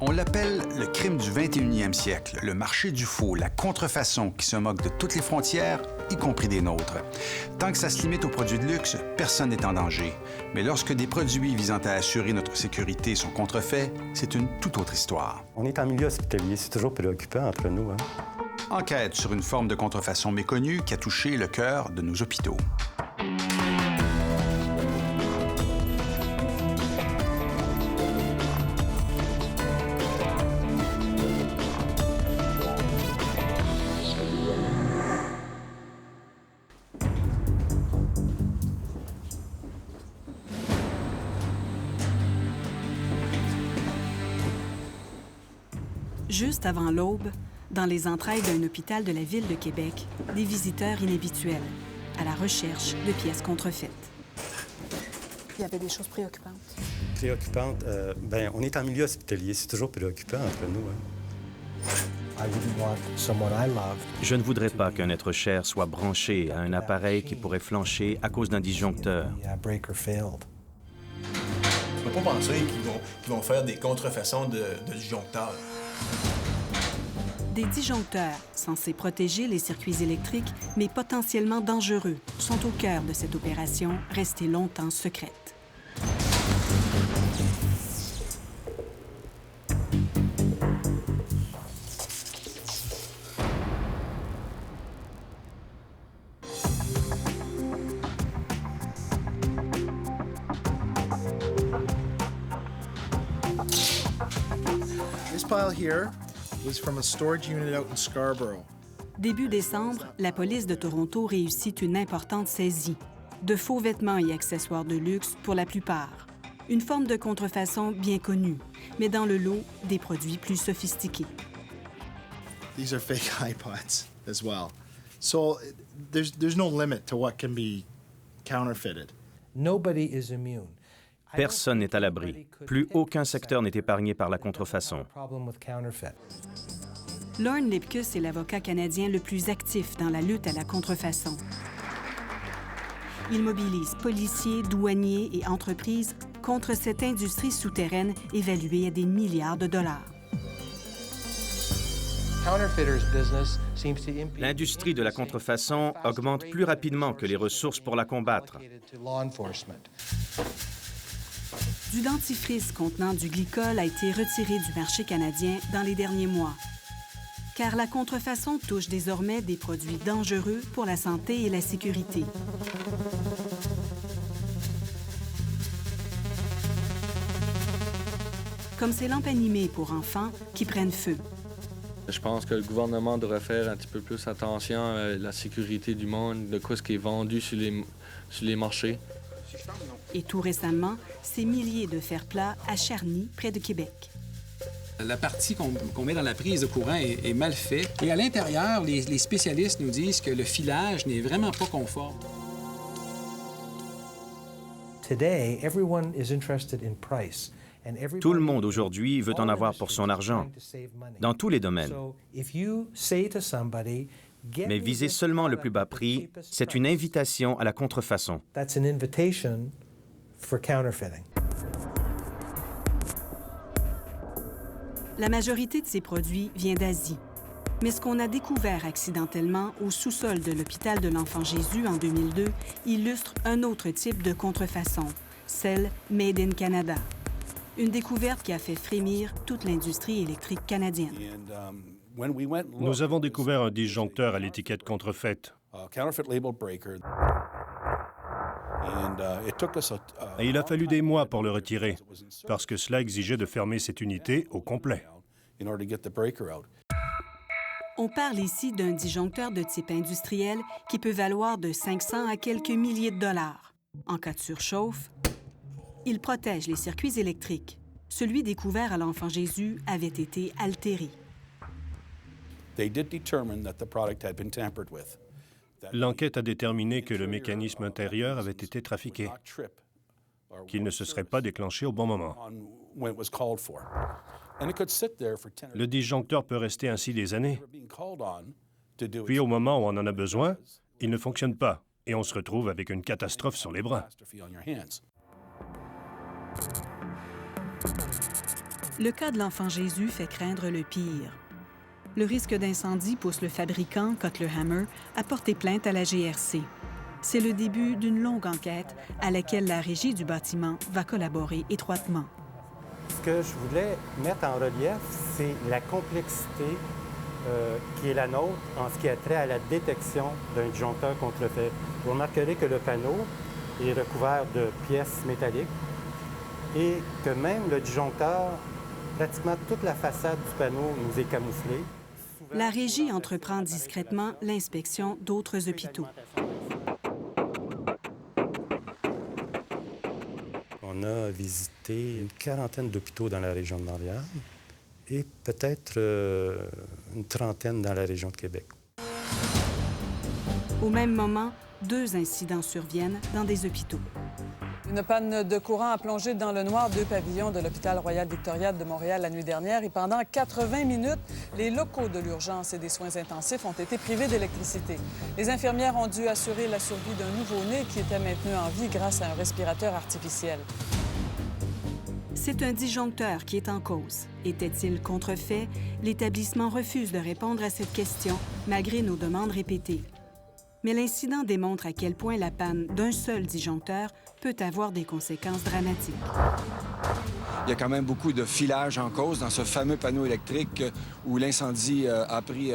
On l'appelle le crime du 21e siècle, le marché du faux, la contrefaçon qui se moque de toutes les frontières, y compris des nôtres. Tant que ça se limite aux produits de luxe, personne n'est en danger. Mais lorsque des produits visant à assurer notre sécurité sont contrefaits, c'est une toute autre histoire. On est en milieu hospitalier, c'est toujours préoccupant entre nous. Enquête sur une forme de contrefaçon méconnue qui a touché le cœur de nos hôpitaux. Juste avant l'aube, dans les entrailles d'un hôpital de la ville de Québec, des visiteurs inhabituels, à la recherche de pièces contrefaites. Il y avait des choses préoccupantes. Préoccupantes? On est en milieu hospitalier, c'est toujours préoccupant entre nous. Je ne voudrais pas qu'un être cher soit branché à un appareil qui pourrait flancher à cause d'un disjoncteur. On ne peut pas penser qu'ils vont faire des contrefaçons de disjoncteurs. Des disjoncteurs, censés protéger les circuits électriques, mais potentiellement dangereux, sont au cœur de cette opération restée longtemps secrète. This pile here was from a storage unit out in Scarborough. Début décembre, la police de Toronto réussit une importante saisie. De faux vêtements et accessoires de luxe pour la plupart. Une forme de contrefaçon bien connue, mais dans le lot, des produits plus sophistiqués. These are fake iPods as well. So there's no limit to what can be counterfeited. Nobody is immune. Personne n'est à l'abri. Plus aucun secteur n'est épargné par la contrefaçon. Lorne Lipkus est l'avocat canadien le plus actif dans la lutte à la contrefaçon. Il mobilise policiers, douaniers et entreprises contre cette industrie souterraine évaluée à des milliards de dollars. L'industrie de la contrefaçon augmente plus rapidement que les ressources pour la combattre. Du dentifrice contenant du glycol a été retiré du marché canadien dans les derniers mois. Car la contrefaçon touche désormais des produits dangereux pour la santé et la sécurité. Comme ces lampes animées pour enfants qui prennent feu. Je pense que le gouvernement devrait faire un petit peu plus attention à la sécurité du monde, de quoi ce qui est vendu sur les marchés. Et tout récemment, ces milliers de fer-plats à Charny, près de Québec. La partie qu'on met dans la prise de courant est mal faite. Et à l'intérieur, les spécialistes nous disent que le filage n'est vraiment pas conforme. Tout le monde aujourd'hui veut en avoir pour son argent, dans tous les domaines. Mais viser seulement le plus bas prix, c'est une invitation à la contrefaçon. La majorité de ces produits vient d'Asie. Mais ce qu'on a découvert accidentellement au sous-sol de l'hôpital de l'Enfant Jésus en 2002 illustre un autre type de contrefaçon, celle Made in Canada. Une découverte qui a fait frémir toute l'industrie électrique canadienne. Nous avons découvert un disjoncteur à l'étiquette contrefaite. Et il a fallu des mois pour le retirer, parce que cela exigeait de fermer cette unité au complet. On parle ici d'un disjoncteur de type industriel qui peut valoir de 500 à quelques milliers de dollars. En cas de surchauffe, il protège les circuits électriques. Celui découvert à l'Enfant Jésus avait été altéré. L'enquête a déterminé que le mécanisme intérieur avait été trafiqué, qu'il ne se serait pas déclenché au bon moment. Le disjoncteur peut rester ainsi des années. Puis au moment où on en a besoin, il ne fonctionne pas et on se retrouve avec une catastrophe sur les bras. Le cas de l'Enfant Jésus fait craindre le pire. Le risque d'incendie pousse le fabricant, Cutler Hammer, à porter plainte à la GRC. C'est le début d'une longue enquête à laquelle la régie du bâtiment va collaborer étroitement. Ce que je voulais mettre en relief, c'est la complexité qui est la nôtre en ce qui a trait à la détection d'un disjoncteur contrefait. Vous remarquerez que le panneau est recouvert de pièces métalliques et que même le disjoncteur, pratiquement toute la façade du panneau nous est camouflée. La régie entreprend discrètement l'inspection d'autres hôpitaux. On a visité une quarantaine d'hôpitaux dans la région de Montréal et peut-être une trentaine dans la région de Québec. Au même moment, 2 incidents surviennent dans des hôpitaux. Une panne de courant a plongé dans le noir 2 pavillons de l'hôpital Royal Victoria de Montréal la nuit dernière et pendant 80 minutes, les locaux de l'urgence et des soins intensifs ont été privés d'électricité. Les infirmières ont dû assurer la survie d'un nouveau-né qui était maintenu en vie grâce à un respirateur artificiel. C'est un disjoncteur qui est en cause. Était-il contrefait? L'établissement refuse de répondre à cette question, malgré nos demandes répétées. Mais l'incident démontre à quel point la panne d'un seul disjoncteur peut avoir des conséquences dramatiques. Il y a quand même beaucoup de filage en cause dans ce fameux panneau électrique où l'incendie a pris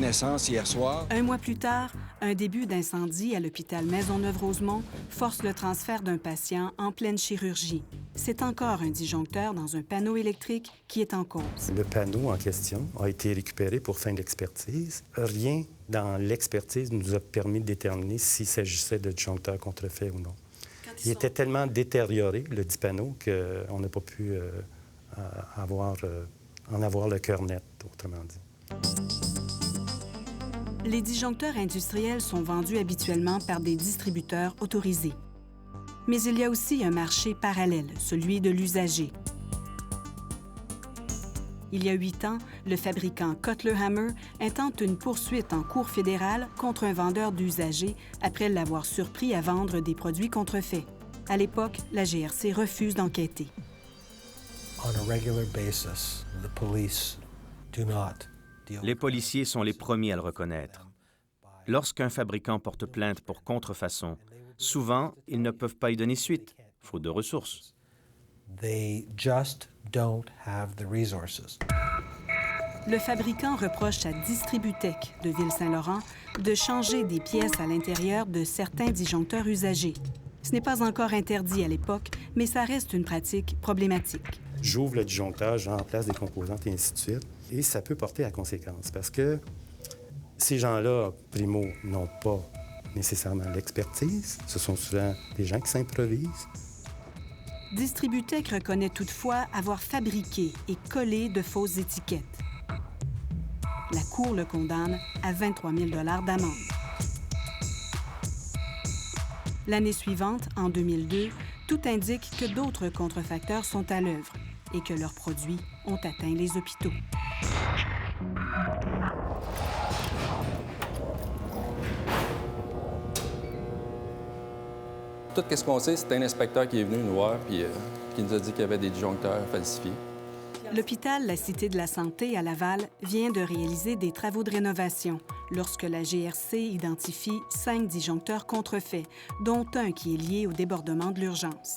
naissance hier soir. 1 mois plus tard, un début d'incendie à l'hôpital Maisonneuve-Rosemont force le transfert d'un patient en pleine chirurgie. C'est encore un disjoncteur dans un panneau électrique qui est en cause. Le panneau en question a été récupéré pour fin d'expertise. Rien dans l'expertise nous a permis de déterminer s'il s'agissait de disjoncteur contrefait ou non. Il était tellement détérioré, le dit panneau, qu'on n'a pas pu en avoir le cœur net, autrement dit. Les disjoncteurs industriels sont vendus habituellement par des distributeurs autorisés. Mais il y a aussi un marché parallèle, celui de l'usager. Il y a 8 ans, le fabricant Cutler Hammer intente une poursuite en cour fédérale contre un vendeur d'usagers après l'avoir surpris à vendre des produits contrefaits. À l'époque, la GRC refuse d'enquêter. Les policiers sont les premiers à le reconnaître. Lorsqu'un fabricant porte plainte pour contrefaçon, souvent, ils ne peuvent pas y donner suite, faute de ressources. Le fabricant reproche à Distributech de Ville-Saint-Laurent de changer des pièces à l'intérieur de certains disjoncteurs usagés. Ce n'est pas encore interdit à l'époque, mais ça reste une pratique problématique. J'ouvre le disjoncteur, je remplace des composantes et ainsi de suite. Et ça peut porter à conséquence parce que ces gens-là, primo, n'ont pas nécessairement l'expertise. Ce sont souvent des gens qui s'improvisent. Distributech reconnaît toutefois avoir fabriqué et collé de fausses étiquettes. La Cour le condamne à 23 000 $ d'amende. L'année suivante, en 2002, tout indique que d'autres contrefacteurs sont à l'œuvre et que leurs produits ont atteint les hôpitaux. Tout ce qu'on sait, c'est un inspecteur qui est venu nous voir et qui nous a dit qu'il y avait des disjoncteurs falsifiés. L'hôpital La Cité de la Santé à Laval vient de réaliser des travaux de rénovation lorsque la GRC identifie 5 disjoncteurs contrefaits, dont un qui est lié au débordement de l'urgence.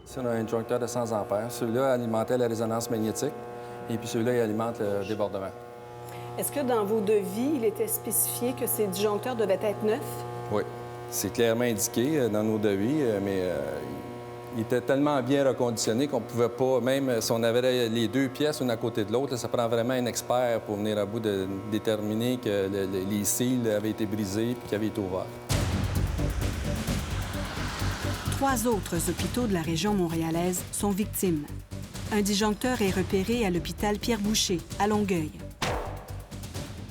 Ici, on a un disjoncteur de 100 ampères. Celui-là alimentait la résonance magnétique et puis celui-là, il alimente le débordement. Est-ce que dans vos devis, il était spécifié que ces disjoncteurs devaient être neufs? Oui. C'est clairement indiqué dans nos devis, mais il était tellement bien reconditionné qu'on ne pouvait pas, même si on avait les 2 pièces une à côté de l'autre, ça prend vraiment un expert pour venir à bout de déterminer que les cils avaient été brisés et qu'ils avaient été ouverts. 3 autres hôpitaux de la région montréalaise sont victimes. Un disjoncteur est repéré à l'hôpital Pierre-Boucher, à Longueuil.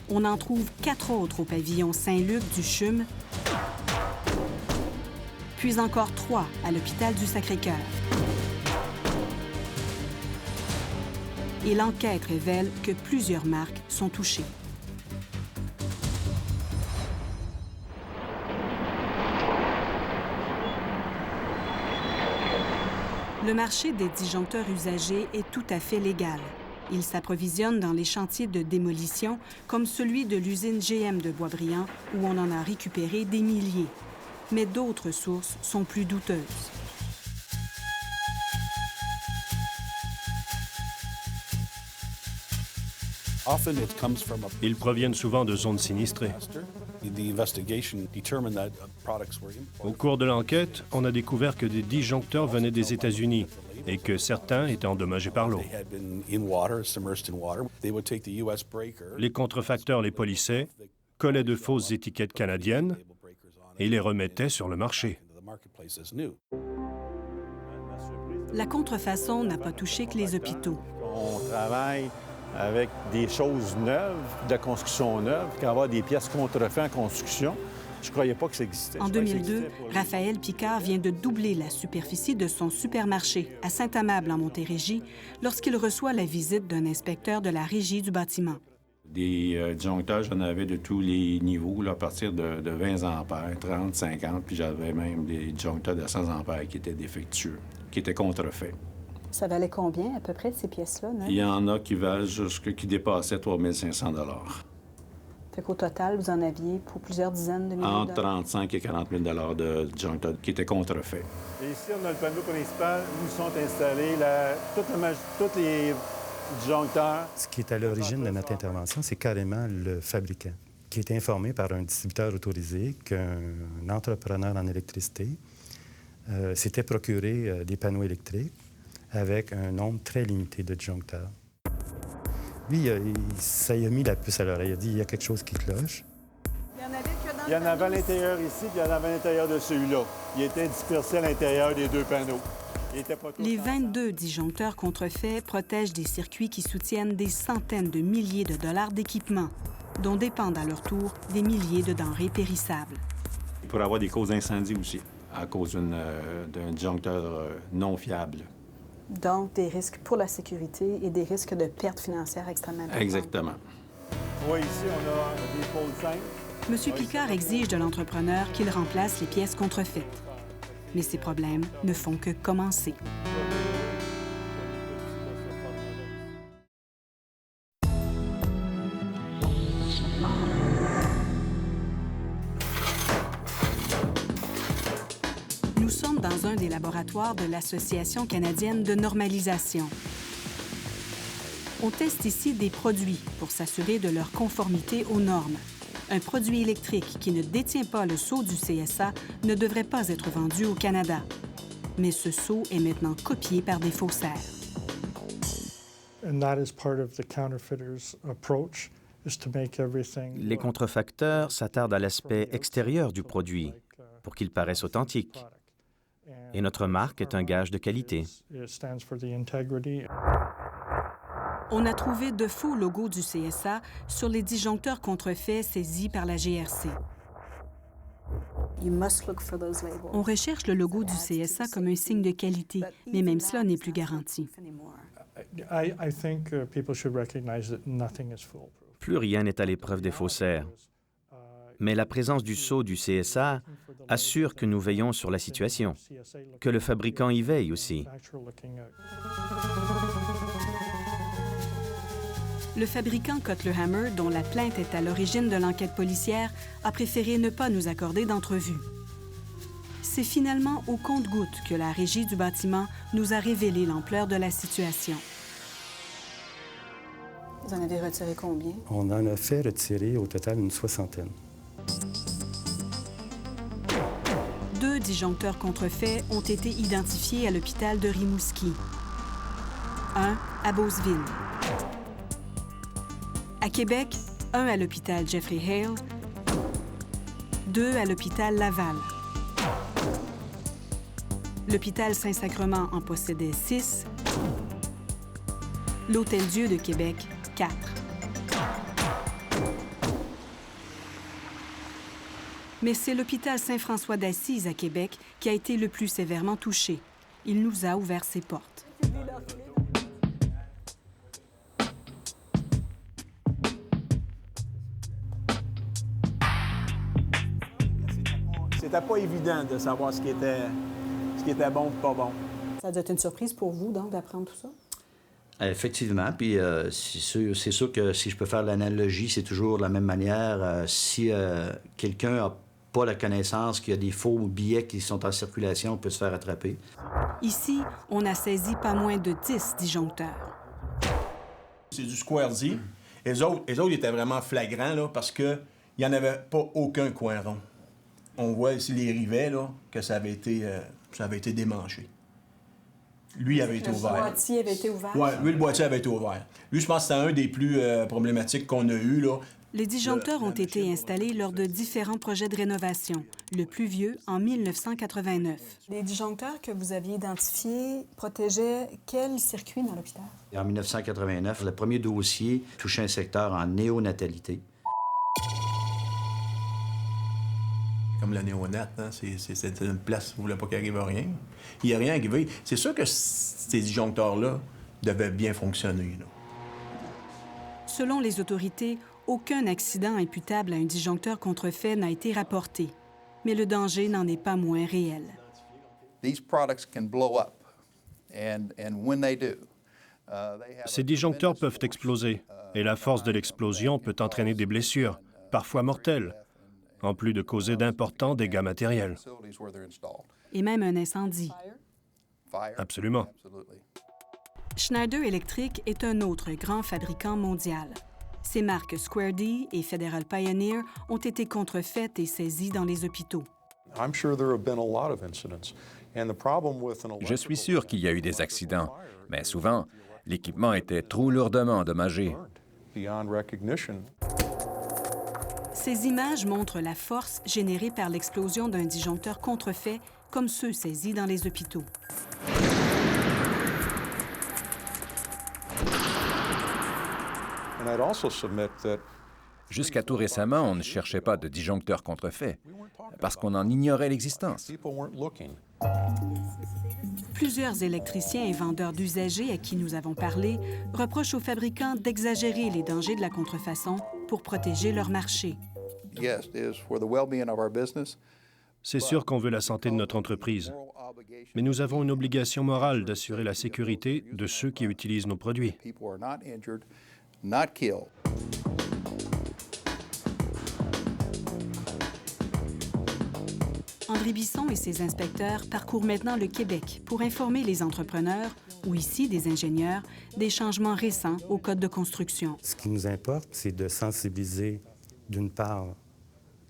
On en trouve 4 autres au pavillon Saint-Luc du CHUM, puis encore 3 à l'hôpital du Sacré-Cœur. Et l'enquête révèle que plusieurs marques sont touchées. Le marché des disjoncteurs usagés est tout à fait légal. Ils s'approvisionnent dans les chantiers de démolition, comme celui de l'usine GM de Boisbriand, où on en a récupéré des milliers. Mais d'autres sources sont plus douteuses. Ils proviennent souvent de zones sinistrées. Au cours de l'enquête, on a découvert que des disjoncteurs venaient des États-Unis et que certains étaient endommagés par l'eau. Les contrefacteurs les polissaient, collaient de fausses étiquettes canadiennes et les remettaient sur le marché. La contrefaçon n'a pas touché que les hôpitaux. On travaille avec des choses neuves, de la construction neuve, qu'avoir des pièces contrefaites en construction. Je ne croyais pas que ça existait. En 2002, Raphaël Picard vient de doubler la superficie de son supermarché à Saint-Amable, en Montérégie, lorsqu'il reçoit la visite d'un inspecteur de la Régie du bâtiment. Des disjoncteurs, j'en avais de tous les niveaux, là, à partir de 20 ampères, 30, 50, puis j'avais même des disjoncteurs de 100 ampères qui étaient défectueux, qui étaient contrefaits. Ça valait combien, à peu près, ces pièces-là? Il y en a qui valent qui dépassaient 3 500 $. Fait qu'au total, vous en aviez pour plusieurs dizaines de milliers de entre 35 et 40 000 $ de disjoncteurs qui étaient contrefaits. Et ici, on a le panneau principal où sont installés tous les disjoncteurs. Ce qui est à l'origine de notre intervention, c'est carrément le fabricant, qui est informé par un distributeur autorisé qu'un entrepreneur en électricité s'était procuré des panneaux électriques avec un nombre très limité de disjoncteurs. Lui, ça y a mis la puce à l'oreille. Il a dit, il y a quelque chose qui cloche. Il y en avait à l'intérieur ici, puis il y en avait à l'intérieur de celui-là. Il était dispersé à l'intérieur des deux panneaux. Les 22 disjoncteurs contrefaits protègent des circuits qui soutiennent des centaines de milliers de dollars d'équipement, dont dépendent à leur tour des milliers de denrées périssables. Il pourrait y avoir des causes d'incendie aussi, à cause d'un disjoncteur non fiable. Donc, des risques pour la sécurité et des risques de pertes financières extrêmement importantes. Exactement. Oui, ici, on a des pôles simples. M. Picard exige de l'entrepreneur qu'il remplace les pièces contrefaites. Mais ces problèmes ne font que commencer. Nous sommes dans un des laboratoires de l'Association canadienne de normalisation. On teste ici des produits pour s'assurer de leur conformité aux normes. Un produit électrique qui ne détient pas le sceau du CSA ne devrait pas être vendu au Canada. Mais ce sceau est maintenant copié par des faussaires. Les contrefacteurs s'attardent à l'aspect extérieur du produit pour qu'il paraisse authentique. Et notre marque est un gage de qualité. On a trouvé de faux logos du CSA sur les disjoncteurs contrefaits saisis par la GRC. On recherche le logo du CSA comme un signe de qualité, mais même cela n'est plus garanti. Plus rien n'est à l'épreuve des faussaires. Mais la présence du sceau du CSA assure que nous veillons sur la situation, que le fabricant y veille aussi. Le fabricant Cutler-Hammer, dont la plainte est à l'origine de l'enquête policière, a préféré ne pas nous accorder d'entrevue. C'est finalement au compte-gouttes que la Régie du bâtiment nous a révélé l'ampleur de la situation. Vous en avez retiré combien? On en a fait retirer au total une 60aine. 2 disjoncteurs contrefaits ont été identifiés à l'hôpital de Rimouski. Un à Beauceville. À Québec, un à l'hôpital Jeffrey Hale, 2 à l'hôpital Laval. L'hôpital Saint-Sacrement en possédait 6, l'Hôtel-Dieu de Québec, 4. Mais c'est l'hôpital Saint-François d'Assise à Québec qui a été le plus sévèrement touché. Il nous a ouvert ses portes. C'était pas évident de savoir ce qui était bon ou pas bon. Ça a dû être une surprise pour vous, donc, d'apprendre tout ça? Effectivement, puis c'est sûr que si je peux faire l'analogie, c'est toujours de la même manière. Si quelqu'un n'a pas la connaissance qu'il y a des faux billets qui sont en circulation, on peut se faire attraper. Ici, on a saisi pas moins de 10 disjoncteurs. C'est du Square Z. Les autres, ils étaient vraiment flagrants, là, parce qu'il n'y en avait pas aucun coin rond. On voit ici les rivets, là, que ça avait été démanché. Lui avait été ouvert. Le boîtier avait été ouvert? Oui, lui, le boîtier avait été ouvert. Lui, je pense que c'était un des plus problématiques qu'on a eu, là. Les disjoncteurs ont été installés lors de différents projets de rénovation, le plus vieux en 1989. Les disjoncteurs que vous aviez identifiés protégeaient quel circuit dans l'hôpital? En 1989, le premier dossier touchait un secteur en néonatalité. Comme la néonate, hein? C'est une place où il ne voulait pas qu'il arrive à rien. Il n'y a rien arrivé. C'est sûr que ces disjoncteurs-là devaient bien fonctionner, là. Selon les autorités, aucun accident imputable à un disjoncteur contrefait n'a été rapporté. Mais le danger n'en est pas moins réel. Ces disjoncteurs peuvent exploser, et la force de l'explosion peut entraîner des blessures, parfois mortelles, en plus de causer d'importants dégâts matériels. Et même un incendie. Absolument. Schneider Electric est un autre grand fabricant mondial. Ses marques Square D et Federal Pioneer ont été contrefaites et saisies dans les hôpitaux. Je suis sûr qu'il y a eu des accidents, mais souvent, l'équipement était trop lourdement endommagé. Ces images montrent la force générée par l'explosion d'un disjoncteur contrefait comme ceux saisis dans les hôpitaux. Jusqu'à tout récemment, on ne cherchait pas de disjoncteurs contrefaits, parce qu'on en ignorait l'existence. Plusieurs électriciens et vendeurs d'usagers à qui nous avons parlé reprochent aux fabricants d'exagérer les dangers de la contrefaçon pour protéger leur marché. C'est sûr qu'on veut la santé de notre entreprise, mais nous avons une obligation morale d'assurer la sécurité de ceux qui utilisent nos produits. André Bisson et ses inspecteurs parcourent maintenant le Québec pour informer les entrepreneurs, ou ici des ingénieurs, des changements récents au Code de construction. Ce qui nous importe, c'est de sensibiliser, d'une part,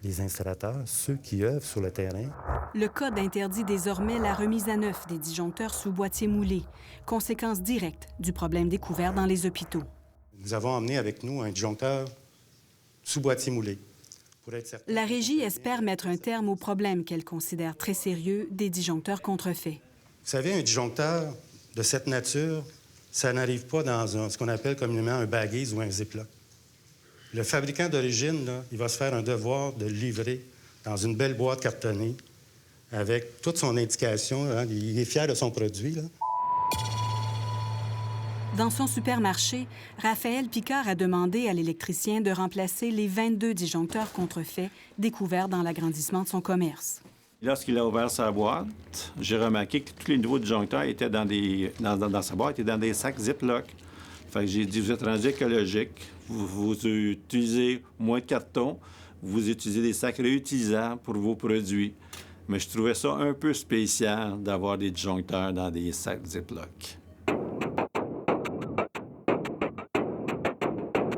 les installateurs, ceux qui œuvrent sur le terrain. Le Code interdit désormais la remise à neuf des disjoncteurs sous boîtier moulé, conséquence directe du problème découvert dans les hôpitaux. Nous avons emmené avec nous un disjoncteur sous boîtier moulé. La Régie espère mettre un terme au problème qu'elle considère très sérieux des disjoncteurs contrefaits. Vous savez, un disjoncteur de cette nature, ça n'arrive pas dans ce qu'on appelle communément un baggies ou un ziploc. Le fabricant d'origine, il va se faire un devoir de le livrer dans une belle boîte cartonnée avec toute son indication. Hein, il est fier de son produit, là. Dans son supermarché, Raphaël Picard a demandé à l'électricien de remplacer les 22 disjoncteurs contrefaits découverts dans l'agrandissement de son commerce. Lorsqu'il a ouvert sa boîte, j'ai remarqué que tous les nouveaux disjoncteurs étaient dans sa boîte, étaient dans des sacs Ziploc. Fait que j'ai dit, vous êtes rendu écologique, vous utilisez moins de carton, vous utilisez des sacs réutilisables pour vos produits. Mais je trouvais ça un peu spécial d'avoir des disjoncteurs dans des sacs Ziploc.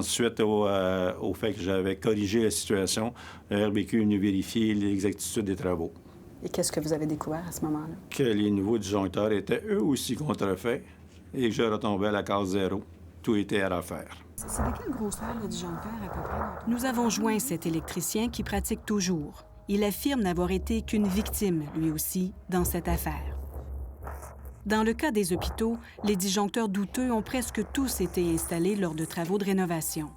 Suite au fait que j'avais corrigé la situation, le RBQ est venu vérifier l'exactitude des travaux. Et qu'est-ce que vous avez découvert à ce moment-là? Que les nouveaux disjoncteurs étaient eux aussi contrefaits et que je retombais à la case zéro. Tout était à refaire. C'est de quelle grosseur le disjoncteur à peu près? Nous avons joint cet électricien qui pratique toujours. Il affirme n'avoir été qu'une victime, lui aussi, dans cette affaire. Dans le cas des hôpitaux, les disjoncteurs douteux ont presque tous été installés lors de travaux de rénovation.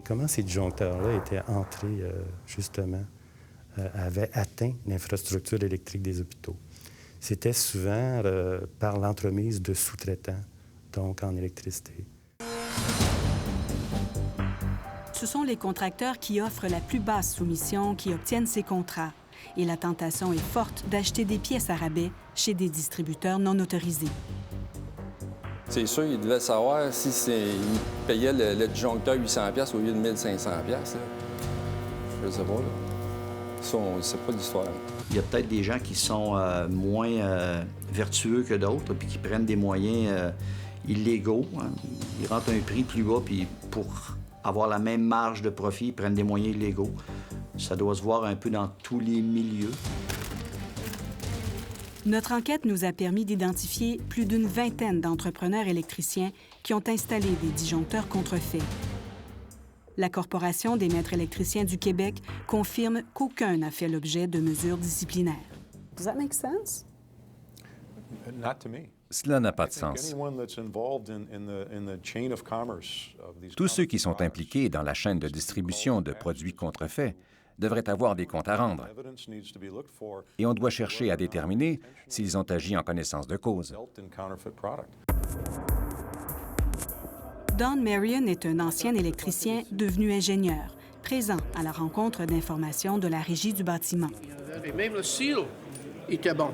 Comment ces disjoncteurs-là étaient entrés, justement, avaient atteint l'infrastructure électrique des hôpitaux? C'était souvent par l'entremise de sous-traitants, donc en électricité. Ce sont les contracteurs qui offrent la plus basse soumission qui obtiennent ces contrats. et la tentation est forte d'acheter des pièces à rabais chez des distributeurs non autorisés. C'est sûr, il devait savoir si il payait le disjoncteur 800$ au lieu de 1500$. Je sais pas, là. Ça, on ne sait pas l'histoire. Il y a peut-être des gens qui sont moins vertueux que d'autres, puis qui prennent des moyens illégaux. Hein. Ils rentrent un prix plus bas, puis pour avoir la même marge de profit, ils prennent des moyens illégaux. Ça doit se voir un peu dans tous les milieux. Notre enquête nous a permis d'identifier plus d'une vingtaine d'entrepreneurs électriciens qui ont installé des disjoncteurs contrefaits. La Corporation des maîtres électriciens du Québec confirme qu'aucun n'a fait l'objet de mesures disciplinaires. Does that make sense? Cela n'a pas de sens. Tous ceux qui sont impliqués dans la chaîne de distribution de produits contrefaits devraient avoir des comptes à rendre. Et on doit chercher à déterminer s'ils ont agi en connaissance de cause. Don Marion est un ancien électricien devenu ingénieur, présent à la rencontre d'informations de la Régie du bâtiment. Et même le seal était bon.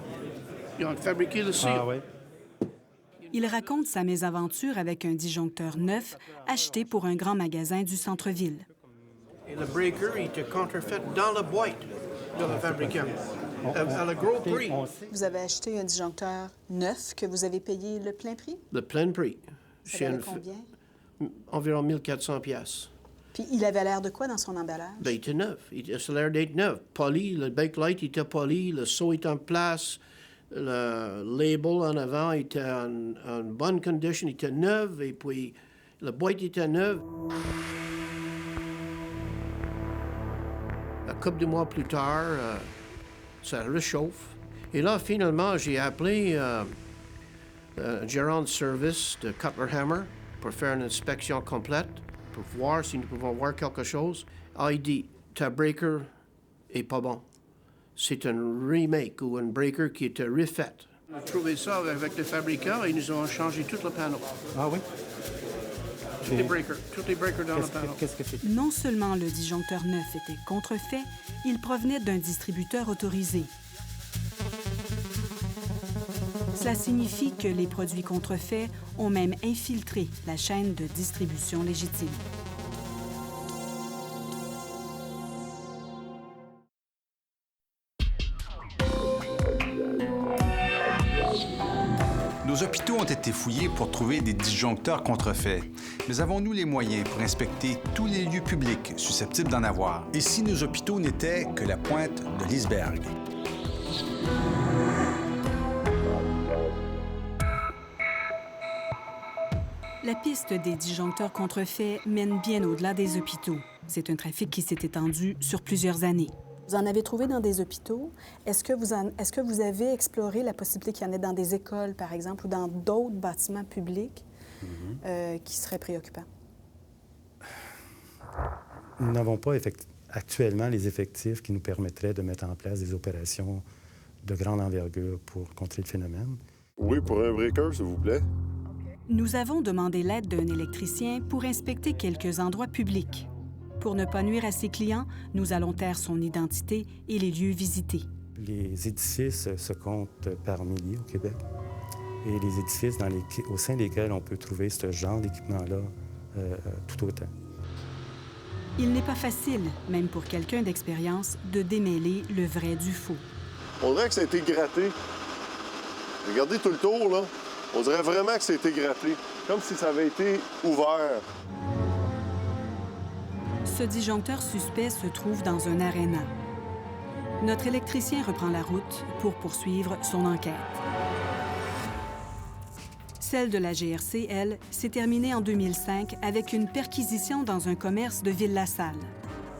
Ils ont fabriqué le seal. Ah oui. Il raconte sa mésaventure avec un disjoncteur neuf acheté pour un grand magasin du centre-ville. Et le breaker, il était contrefait dans la boîte de le fabricant, à le gros prix. Vous avez acheté un disjoncteur neuf que vous avez payé le plein prix? Le plein prix. Ça valait combien? Environ 1400$. Puis il avait l'air de quoi dans son emballage? Ben, il était neuf. Ça a l'air d'être neuf. Poli, le backlight était poli, le seau était en place, le label en avant était en bonne condition, il était neuf, et puis la boîte était neuve. Un couple de mois plus tard, ça réchauffe. Et là, finalement, j'ai appelé un gérant de service de Cutler Hammer pour faire une inspection complète, pour voir si nous pouvons voir quelque chose. Ah, il dit, ta breaker est pas bon. C'est un remake ou un breaker qui était refait. On a trouvé ça avec le fabricant et ils nous ont changé tout le panneau. Ah oui? Tous les breakers dans le panneau. Non seulement le disjoncteur neuf était contrefait, il provenait d'un distributeur autorisé. Cela signifie que les produits contrefaits ont même infiltré la chaîne de distribution légitime. Nos hôpitaux ont été fouillés pour trouver des disjoncteurs contrefaits. Mais avons-nous les moyens pour inspecter tous les lieux publics susceptibles d'en avoir? Et si nos hôpitaux n'étaient que la pointe de l'iceberg? La piste des disjoncteurs contrefaits mène bien au-delà des hôpitaux. C'est un trafic qui s'est étendu sur plusieurs années. Vous en avez trouvé dans des hôpitaux. Est-ce que vous avez exploré la possibilité qu'il y en ait dans des écoles, par exemple, ou dans d'autres bâtiments publics qui seraient préoccupants? Nous n'avons pas actuellement les effectifs qui nous permettraient de mettre en place des opérations de grande envergure pour contrer le phénomène. Oui, pour un breaker, s'il vous plaît. Nous avons demandé l'aide d'un électricien pour inspecter quelques endroits publics. Pour ne pas nuire à ses clients, nous allons taire son identité et les lieux visités. Les édifices se comptent par milliers au Québec. Et les édifices au sein desquels on peut trouver ce genre d'équipement-là tout autant. Il n'est pas facile, même pour quelqu'un d'expérience, de démêler le vrai du faux. On dirait que ça a été gratté. Regardez tout le tour, là. On dirait vraiment que ça a été gratté, comme si ça avait été ouvert. Ce disjoncteur suspect se trouve dans un aréna. Notre électricien reprend la route pour poursuivre son enquête. Celle de la GRC, elle, s'est terminée en 2005 avec une perquisition dans un commerce de Ville-la-Salle.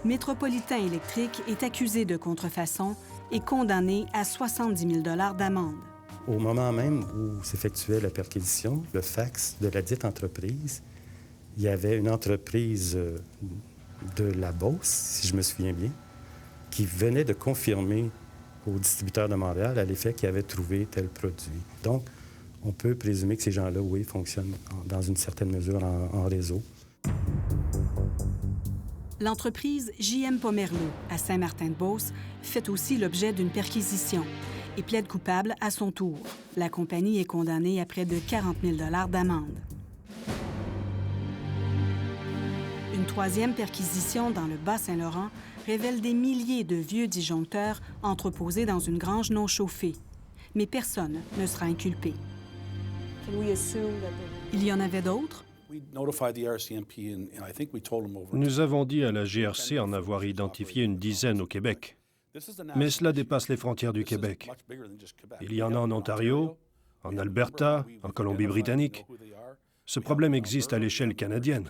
Métropolitain Électrique est accusé de contrefaçon et condamné à 70 000 $ d'amende. Au moment même où s'effectuait la perquisition, le fax de la dite entreprise, il y avait une entreprise de la Beauce, si je me souviens bien, qui venait de confirmer au distributeur de Montréal à l'effet qu'il avait trouvé tel produit. Donc, on peut présumer que ces gens-là, oui, fonctionnent dans une certaine mesure en réseau. L'entreprise J.M. Pomerleau, à Saint-Martin-de-Beauce, fait aussi l'objet d'une perquisition et plaide coupable à son tour. La compagnie est condamnée à près de 40 000 $ d'amende. Une troisième perquisition dans le Bas-Saint-Laurent révèle des milliers de vieux disjoncteurs entreposés dans une grange non chauffée. Mais personne ne sera inculpé. Il y en avait d'autres? Nous avons dit à la GRC en avoir identifié une dizaine au Québec. Mais cela dépasse les frontières du Québec. Il y en a en Ontario, en Alberta, en Colombie-Britannique. Ce problème existe à l'échelle canadienne.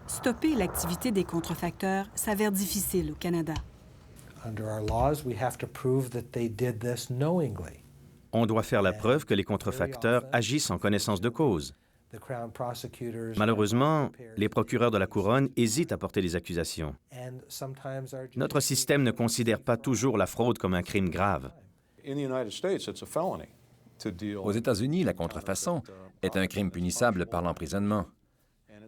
Stopper l'activité des contrefacteurs s'avère difficile au Canada. On doit faire la preuve que les contrefacteurs agissent en connaissance de cause. Malheureusement, les procureurs de la Couronne hésitent à porter des accusations. Notre système ne considère pas toujours la fraude comme un crime grave. Aux États-Unis, la contrefaçon est un crime punissable par l'emprisonnement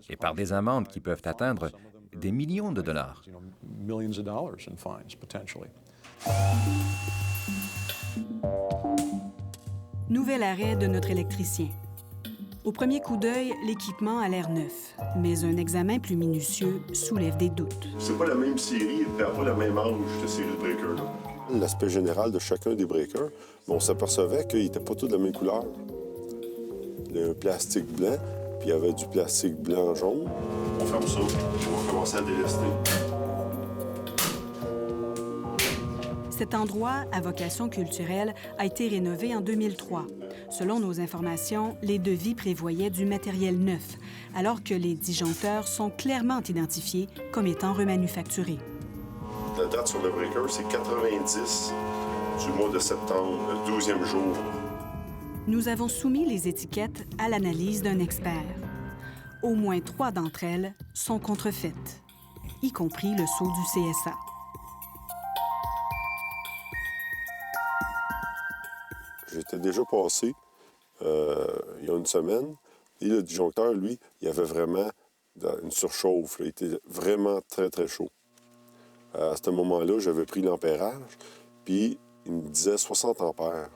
et par des amendes qui peuvent atteindre des millions de dollars. Nouvel arrêt de notre électricien. Au premier coup d'œil, l'équipement a l'air neuf, mais un examen plus minutieux soulève des doutes. C'est pas la même série, il ne perd pas la même âge de série de breakers. L'aspect général de chacun des breakers, on s'apercevait qu'ils n'étaient pas tous de la même couleur. Il y a un plastique blanc, puis il y avait du plastique blanc-jaune. On ferme ça, on va commencer à délester. Cet endroit, à vocation culturelle, a été rénové en 2003. Selon nos informations, les devis prévoyaient du matériel neuf, alors que les disjoncteurs sont clairement identifiés comme étant remanufacturés. La date sur le breaker, c'est 90 du mois de septembre, le 12e jour. Nous avons soumis les étiquettes à l'analyse d'un expert. Au moins 3 d'entre elles sont contrefaites, y compris le sceau du CSA. J'étais déjà passé il y a une semaine, et le disjoncteur, lui, il avait vraiment une surchauffe. Là. Il était vraiment très, très chaud. À ce moment-là, j'avais pris l'ampérage, puis il me disait 60 ampères.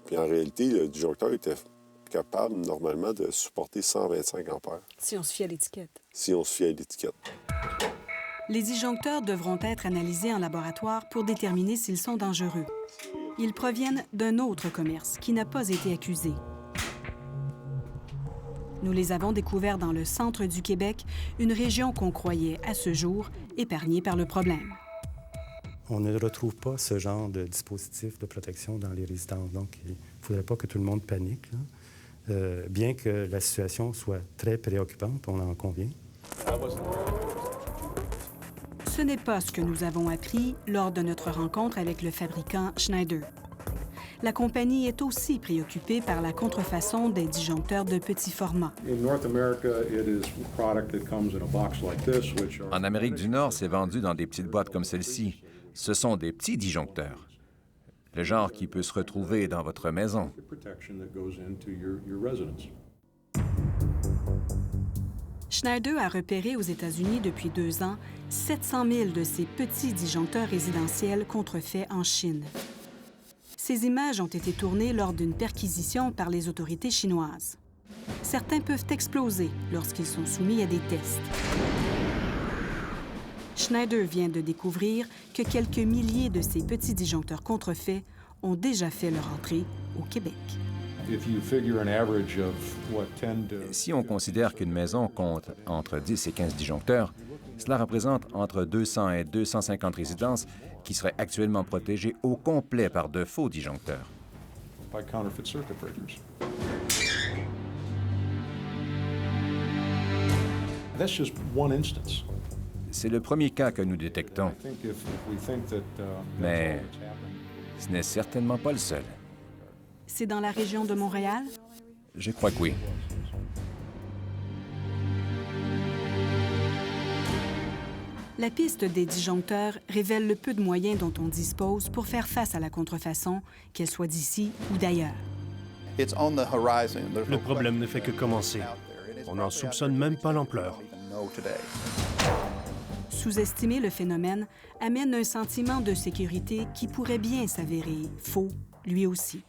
Puis en réalité, le disjoncteur était capable, normalement, de supporter 125 ampères. Si on se fie à l'étiquette. Si on se fie à l'étiquette. Les disjoncteurs devront être analysés en laboratoire pour déterminer s'ils sont dangereux. Ils proviennent d'un autre commerce qui n'a pas été accusé. Nous les avons découverts dans le centre du Québec, une région qu'on croyait, à ce jour, épargnée par le problème. On ne retrouve pas ce genre de dispositif de protection dans les résidences. Donc, il ne faudrait pas que tout le monde panique, là. Bien que la situation soit très préoccupante, on en convient. Ce n'est pas ce que nous avons appris lors de notre rencontre avec le fabricant Schneider. La compagnie est aussi préoccupée par la contrefaçon des disjoncteurs de petit format. En Amérique du Nord, c'est vendu dans des petites boîtes comme celle-ci. Ce sont des petits disjoncteurs, le genre qui peut se retrouver dans votre maison. Schneider a repéré aux États-Unis depuis 2 ans 700 000 de ces petits disjoncteurs résidentiels contrefaits en Chine. Ces images ont été tournées lors d'une perquisition par les autorités chinoises. Certains peuvent exploser lorsqu'ils sont soumis à des tests. Schneider vient de découvrir que quelques milliers de ces petits disjoncteurs contrefaits ont déjà fait leur entrée au Québec. Si on considère qu'une maison compte entre 10 et 15 disjoncteurs, cela représente entre 200 et 250 résidences qui seraient actuellement protégées au complet par de faux disjoncteurs. C'est le premier cas que nous détectons, mais ce n'est certainement pas le seul. C'est dans la région de Montréal? Je crois que oui. La piste des disjoncteurs révèle le peu de moyens dont on dispose pour faire face à la contrefaçon, qu'elle soit d'ici ou d'ailleurs. Le problème ne fait que commencer. On n'en soupçonne même pas l'ampleur. Sous-estimer le phénomène amène un sentiment de sécurité qui pourrait bien s'avérer faux, lui aussi.